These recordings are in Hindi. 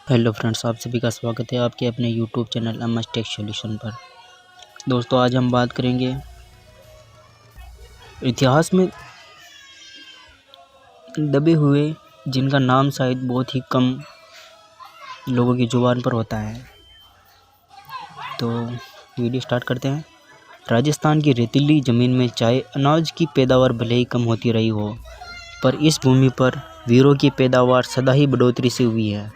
हेलो फ्रेंड्स, आप सभी का स्वागत है आपके अपने YouTube channel MS tech solution पर। दोस्तों, आज हम बात करेंगे इतिहास में दबे हुए जिनका नाम शायद बहुत ही कम लोगों की जुबान पर होता है। तो वीडियो स्टार्ट करते हैं। राजस्थान की रेतीली ज़मीन में चाहे अनाज की पैदावार भले ही कम होती रही हो, पर इस भूमि पर वीरों की पैदावार सदा ही बढ़ोतरी से हुई है।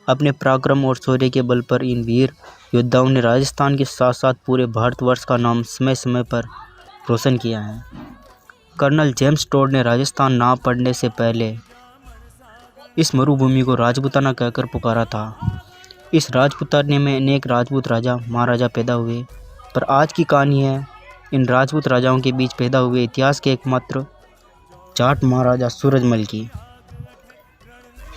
अपने पराक्रम और शौर्य के बल पर इन वीर योद्धाओं ने राजस्थान के साथ साथ पूरे भारतवर्ष का नाम समय समय पर रोशन किया है। कर्नल जेम्स टोड ने राजस्थान नाम पढ़ने से पहले इस मरुभूमि को राजपूताना कहकर पुकारा था। इस राजपूताने में अनेक राजपूत राजा महाराजा पैदा हुए, पर आज की कहानी है इन राजपूत राजाओं के बीच पैदा हुए इतिहास के एकमात्र जाट महाराजा सूरजमल की।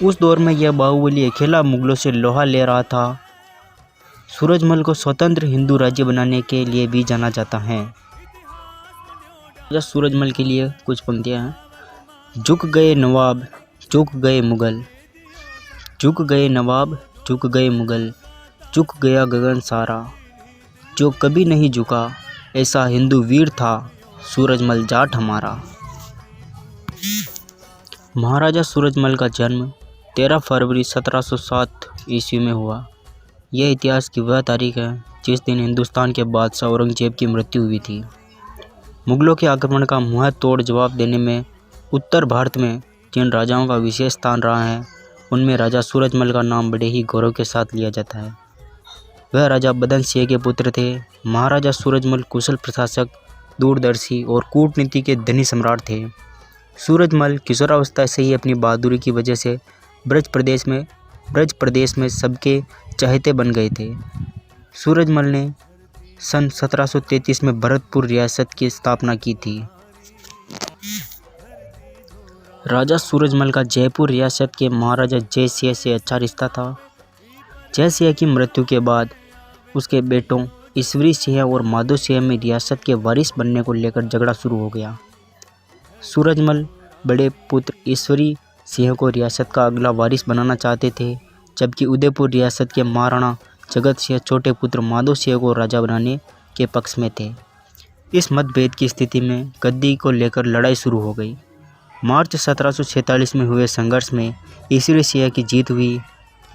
उस दौर में यह बाहुबली अकेला मुगलों से लोहा ले रहा था। सूरजमल को स्वतंत्र हिंदू राज्य बनाने के लिए भी जाना जाता है। सूरजमल के लिए कुछ पंक्तियां हैं। झुक गए नवाब, झुक गए मुगल, झुक गए नवाब, झुक गए मुगल, झुक गया गगन सारा, जो कभी नहीं झुका ऐसा हिंदू वीर था सूरजमल जाट हमारा। महाराजा सूरजमल का जन्म 13 फरवरी 1707 ईस्वी में हुआ। यह इतिहास की वह तारीख है जिस दिन हिंदुस्तान के बादशाह औरंगजेब की मृत्यु हुई थी। मुगलों के आक्रमण का मुंह तोड़ जवाब देने में उत्तर भारत में जिन राजाओं का विशेष स्थान रहा है, उनमें राजा सूरजमल का नाम बड़े ही गौरव के साथ लिया जाता है। वह राजा बदन सिंह के पुत्र थे। महाराजा सूरजमल कुशल प्रशासक, दूरदर्शी और कूटनीति के धनी सम्राट थे। सूरजमल किशोरावस्था से ही अपनी बहादुरी की वजह से ब्रज प्रदेश में सबके चहेते बन गए थे। सूरजमल ने सन 1733 में भरतपुर रियासत की स्थापना की थी। राजा सूरजमल का जयपुर रियासत के महाराजा जय सिंह से अच्छा रिश्ता था। जय सिंह की मृत्यु के बाद उसके बेटों ईश्वरी सिंह और माधो सिंह में रियासत के वारिस बनने को लेकर झगड़ा शुरू हो गया। सूरजमल बड़े पुत्र ईश्वरी सिंह को रियासत का अगला वारिस बनाना चाहते थे, जबकि उदयपुर रियासत के महाराणा जगत सिंह छोटे पुत्र माधो सिंह को राजा बनाने के पक्ष में थे। इस मतभेद की स्थिति में गद्दी को लेकर लड़ाई शुरू हो गई। मार्च 1746 में हुए संघर्ष में ईश्वरी सिंह की जीत हुई।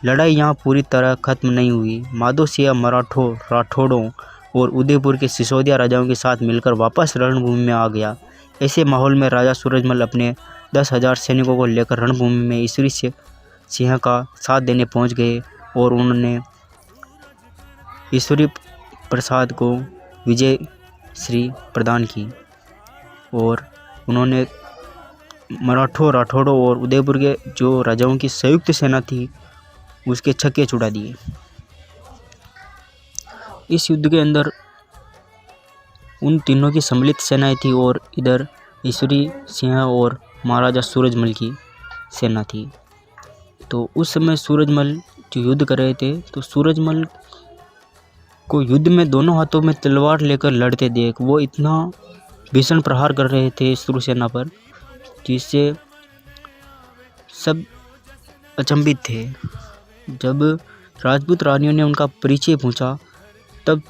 लड़ाई यहाँ पूरी तरह खत्म नहीं हुई। माधो सिंह मराठों, राठौड़ों और उदयपुर के सिसोदिया राजाओं के साथ मिलकर वापस रणभूमि में आ गया। ऐसे माहौल में राजा सूरजमल अपने 10,000 सैनिकों को लेकर रणभूमि में ईश्वरी सिंह का साथ देने पहुंच गए और उन्होंने ईश्वरी प्रसाद को विजय श्री प्रदान की और उन्होंने मराठों, राठौड़ों और उदयपुर के जो राजाओं की संयुक्त सेना थी उसके छक्के छुड़ा दिए। इस युद्ध के अंदर उन तीनों की सम्मिलित सेनाएं थी और इधर ईश्वरी सिंह और महाराजा सूरजमल की सेना थी। तो उस समय सूरजमल जो युद्ध कर रहे थे, तो सूरजमल को युद्ध में दोनों हाथों में तलवार लेकर लड़ते देख वो इतना भीषण प्रहार कर रहे थे शत्रु सेना पर, जिससे सब अचंभित थे। जब राजपूत रानियों ने उनका परिचय पूछा, तब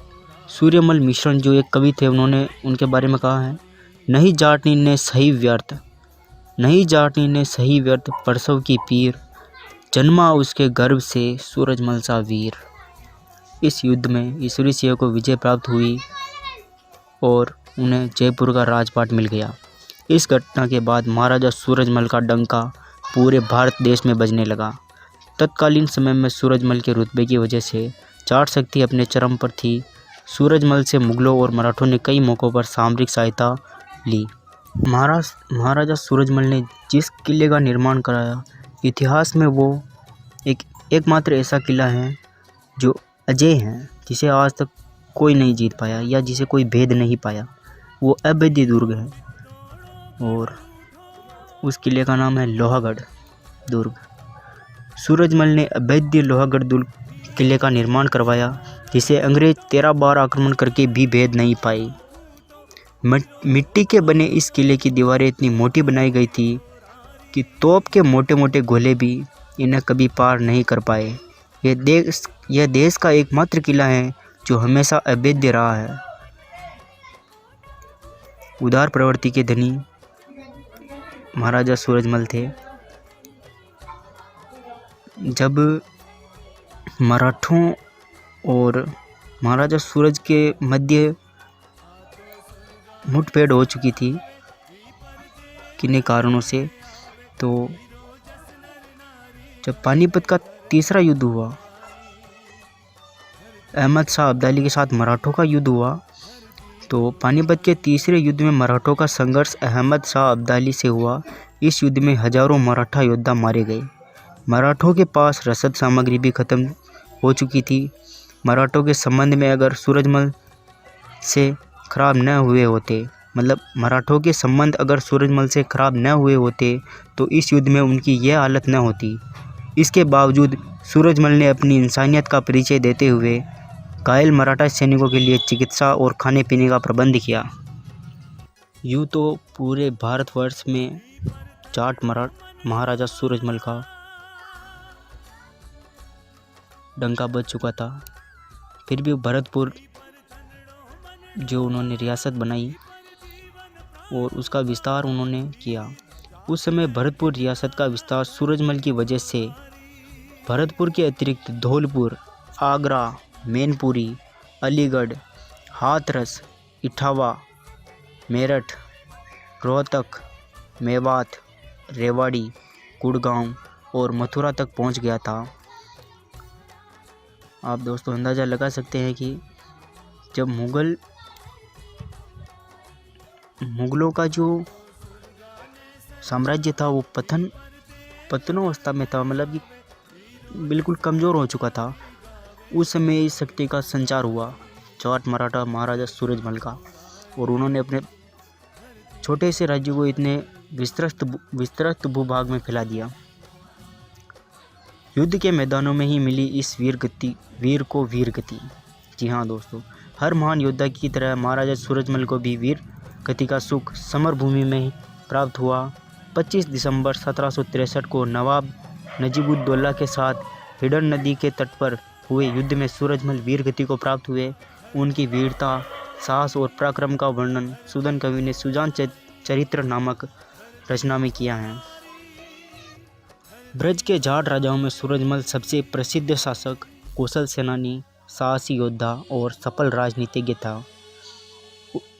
सूर्यमल मिश्रण जो एक कवि थे, उन्होंने उनके बारे में कहा है, नहीं जाटनी ने सही व्यर्थ, नहीं जाटनी ने सही व्यर्थ, परसव की पीर, जन्मा उसके गर्भ से सूरजमल सा वीर। इस युद्ध में ईश्वरी सिंह को विजय प्राप्त हुई और उन्हें जयपुर का राजपाट मिल गया। इस घटना के बाद महाराजा सूरजमल का डंका पूरे भारत देश में बजने लगा। तत्कालीन समय में सूरजमल के रुतबे की वजह से जाट शक्ति अपने चरम पर थी। सूरजमल से मुगलों और मराठों ने कई मौक़ों पर सामरिक सहायता ली। महाराजा सूरजमल ने जिस किले का निर्माण कराया, इतिहास में वो एकमात्र ऐसा किला है जो अजेय है, जिसे आज तक कोई नहीं जीत पाया या जिसे कोई भेद नहीं पाया। वो अभेद्य दुर्ग है और उस किले का नाम है लोहागढ़ दुर्ग। सूरजमल ने अभेद्य लोहागढ़ दुर्ग किले का निर्माण करवाया, जिसे अंग्रेज 13 बार आक्रमण करके भी भेद नहीं पाए। मिट्टी के बने इस किले की दीवारें इतनी मोटी बनाई गई थी कि तोप के मोटे मोटे गोले भी इन्हें कभी पार नहीं कर पाए। यह देश का एकमात्र किला है जो हमेशा अभेद्य रहा है। उदार प्रवृत्ति के धनी महाराजा सूरजमल थे। जब मराठों और महाराजा सूरज के मध्य मुठभेड़ हो चुकी थी किन्हीं कारणों से, तो जब पानीपत का तीसरा युद्ध हुआ, अहमद शाह अब्दाली के साथ मराठों का युद्ध हुआ, तो पानीपत के तीसरे युद्ध में मराठों का संघर्ष अहमद शाह अब्दाली से हुआ। इस युद्ध में हजारों मराठा योद्धा मारे गए। मराठों के पास रसद सामग्री भी खत्म हो चुकी थी। मराठों के संबंध में अगर सूरजमल से खराब न हुए होते, मतलब मराठों के संबंध अगर सूरजमल से खराब न हुए होते तो इस युद्ध में उनकी यह हालत न होती। इसके बावजूद सूरजमल ने अपनी इंसानियत का परिचय देते हुए घायल मराठा सैनिकों के लिए चिकित्सा और खाने पीने का प्रबंध किया। यूँ तो पूरे भारतवर्ष में जाट महाराजा सूरजमल का डंका बज चुका था, फिर भी भरतपुर जो उन्होंने रियासत बनाई और उसका विस्तार उन्होंने किया। उस समय भरतपुर रियासत का विस्तार सूरजमल की वजह से भरतपुर के अतिरिक्त धौलपुर, आगरा, मैनपुरी, अलीगढ़, हाथरस, इटावा, मेरठ, रोहतक, मेवात, रेवाड़ी, गुड़गांव और मथुरा तक पहुंच गया था। आप दोस्तों अंदाज़ा लगा सकते हैं कि जब मुगलों का जो साम्राज्य था वो पतनावस्था में था, मतलब कि बिल्कुल कमज़ोर हो चुका था। उस समय इस शक्ति का संचार हुआ जाट मराठा महाराजा सूरजमल का, और उन्होंने अपने छोटे से राज्य को इतने विस्तृत भूभाग में फैला दिया। युद्ध के मैदानों में ही मिली इस वीर को वीर गति। जी हाँ दोस्तों, हर महान योद्धा की तरह महाराजा सूरजमल को भी वीर गति का सुख समर भूमि में ही प्राप्त हुआ। 25 दिसंबर 1763 को नवाब नजीबुद्दौला के साथ हिडन नदी के तट पर हुए युद्ध में सूरजमल वीर गति को प्राप्त हुए। उनकी वीरता, साहस और पराक्रम का वर्णन सूदन कवि ने सुजान चरित्र नामक रचना में किया है। ब्रज के जाट राजाओं में सूरजमल सबसे प्रसिद्ध शासक, कुशल सेनानी, साहसी योद्धा और सफल राजनीतिज्ञ था।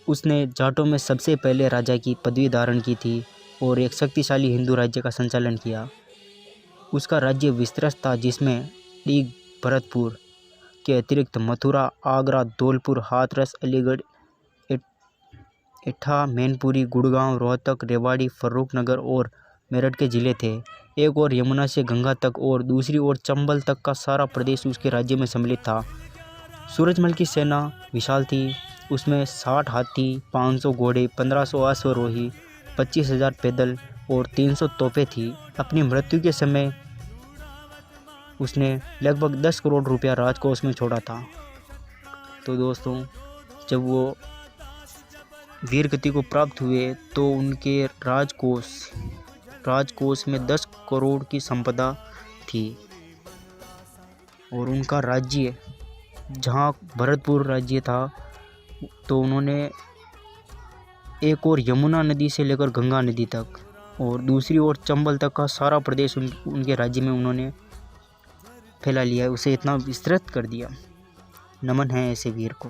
उसने जाटों में सबसे पहले राजा की पदवी धारण की थी और एक शक्तिशाली हिंदू राज्य का संचालन किया। उसका राज्य विस्तृत था, जिसमें डीग, भरतपुर के अतिरिक्त मथुरा, आगरा, धौलपुर, हाथरस, अलीगढ़, एटा, मैनपुरी, गुड़गांव, रोहतक, रेवाड़ी, फर्रुखनगर और मेरठ के जिले थे। एक और यमुना से गंगा तक और दूसरी ओर चंबल तक का सारा प्रदेश उसके राज्य में सम्मिलित था। सूरजमल की सेना विशाल थी। उसमें 60 हाथी, 500 घोड़े, 1500 अश्वारोही, 25,000 पैदल और 300 तोपें थी। अपनी मृत्यु के समय उसने लगभग 10 करोड़ रुपया राजकोष में छोड़ा था। तो दोस्तों, जब वो वीर गति को प्राप्त हुए तो उनके राजकोष में 10 करोड़ की संपदा थी और उनका राज्य, जहाँ भरतपुर राज्य था, तो उन्होंने एक और यमुना नदी से लेकर गंगा नदी तक और दूसरी ओर चंबल तक का सारा प्रदेश उनके राज्य में उन्होंने फैला लिया है, उसे इतना विस्तृत कर दिया। नमन है ऐसे वीर को।